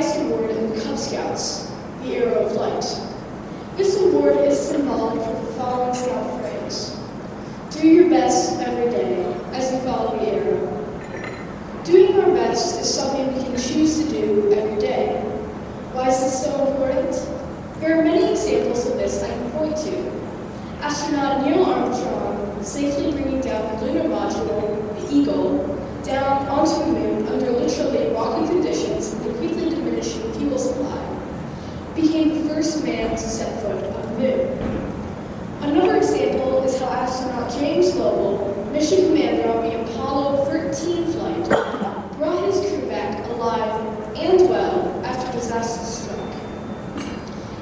highest award in the Cub Scouts, the Arrow of Light. This award is symbolic for the following Scout phrase: do your best every day as you follow the arrow. Doing our best is something we can choose to do every day. Why is this so important? There are many examples of this I can point to. Astronaut Neil Armstrong safely bringing down the lunar module, the Eagle, down onto the moon under literally rocky conditions and quickly diminishing fuel supply, became the first man to set foot on the moon. Another example is how astronaut James Lovell, mission commander on the Apollo 13 flight, brought his crew back alive and well after disaster struck.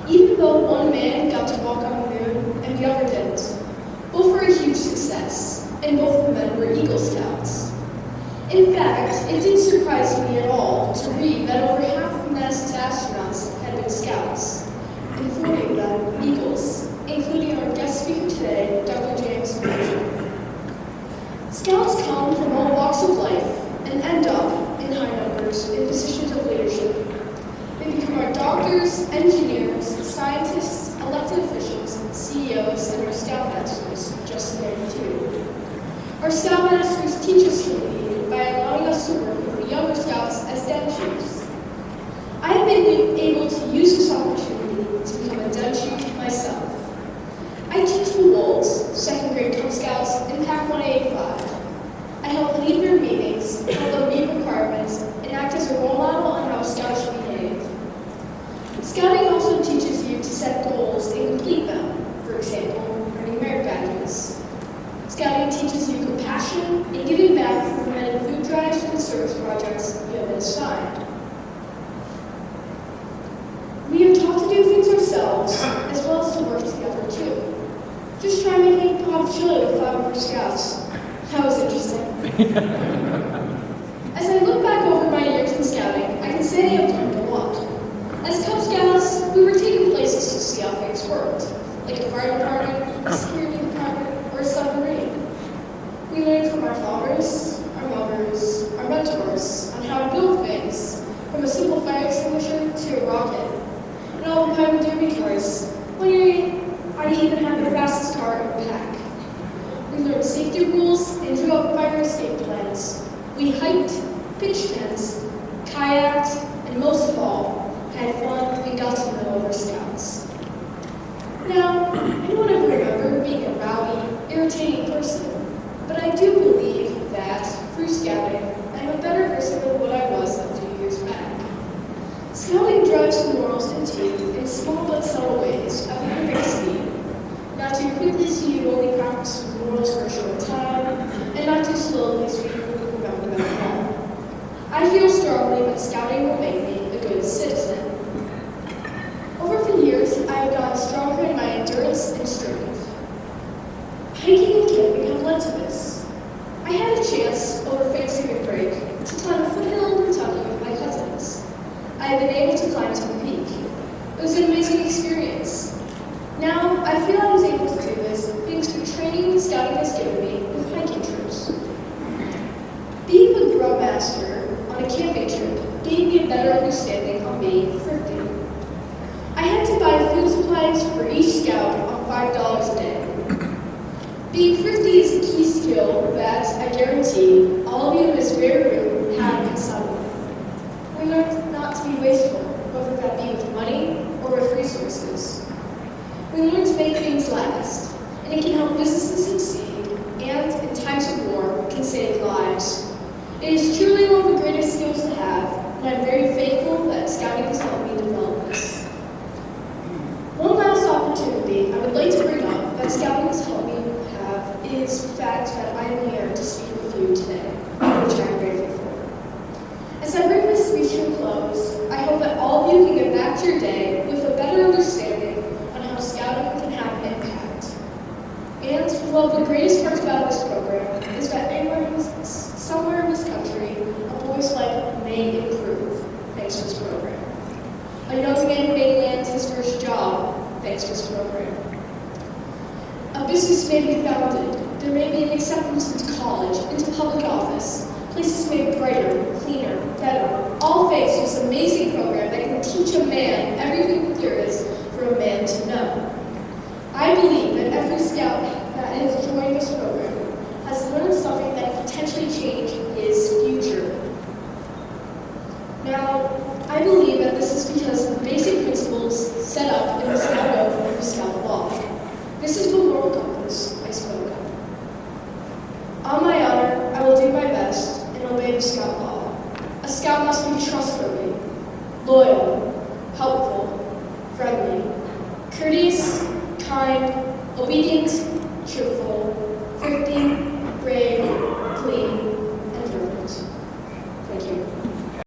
Even though one man got to walk on the moon and the other didn't, both were a huge success, and both of the men were Eagle Scouts. In fact, it didn't surprise me at all to read that over half of NASA's astronauts had been Scouts, and 40 of them Eagles, including our guest speaker today, Dr. James Speach. Scouts come from all walks of life and end up, in high numbers, in positions of leadership. They become our doctors, engineers, scientists, elected officials, CEOs, and our Scoutmasters, just to name a few. Our Scoutmasters teach us to lead by allowing us to work with the younger Scouts as den chiefs. I have been able to use this opportunity to become a den chief myself. I teach the Wolves, 2nd grade Cub Scouts, in Pack 185. I help lead their meetings, help them meet requirements, and act as a role model on how Scouts should behave. Scouting also teaches you to set goals and complete them, for example, earning merit badges. Scouting teaches you compassion and giving back through the many food drives and service projects you have been assigned. We are taught to do things ourselves, as well as to work together too. Just try making pot chili with 500 Scouts. That was interesting. As I look back over my years in Scouting, I can say I've learned a lot. As Cub Scouts, we were taken places to see how things worked, like a fire department, a security department, or a submarine. We learned from our fathers, our mothers, our mentors on how to build things, from a simple fire extinguisher to a rocket, and all the time derby cars. I even have the fastest car in the pack. We learned safety rules and drew up fire escape plans. We hiked, pitched tents, kayaked, and most of all, had fun and got to know our Scouts. Now, I don't ever remember being a rowdy, irritating person, but I do believe that, through Scouting, I'm a better person than what I was a few years back. Scouting drives the morals into you in small but subtle ways at a perfect speed. Not too quickly so you only practice the morals for a short time, and not too slowly so you can remember them all. I feel strongly that Scouting will make me a good citizen. Over the years, I have gotten stronger in my endurance and strength. Hiking and camping have led to this. I had a chance over Thanksgiving break to climb a foothill in Kentucky with my cousins. I have been able to climb to the peak. It was an amazing experience. Now, I feel I was able to do this thanks to the training and Scouting has given me with hiking trips. Being the Grow Master on a camping trip gave me a better understanding on being thrifty. I had to buy food supplies for each Scout on $5 a day. Being thrifty is a key skill that, I guarantee, all of you in this very room have in some way. We learned not to be wasteful, whether that be with money or with resources. We learn to make things last, and it can help businesses succeed, and in times of war, can save lives. It is truly one of the greatest skills to have, and I'm very thankful that Scouting has helped me develop this. One last opportunity I would like to bring up that Scouting has helped me have is the fact that I am here to speak with you today, which I'm grateful for. As I bring this speech to a close, I hope that all of you can get back to your day with a better understanding on how Scouting can have an impact. And one of the greatest parts about this program is that somewhere in this country, a boy's life may improve thanks to this program. A young man may land his first job thanks to this program. A business may be founded. There may be an acceptance into college, into public office. Places may be brighter, cleaner, better, all thanks to this amazing program that This is the moral compass I spoke of. On my honor, I will do my best and obey the Scout law. A Scout must be trustworthy, loyal, helpful, friendly, courteous, kind, obedient, cheerful, thrifty,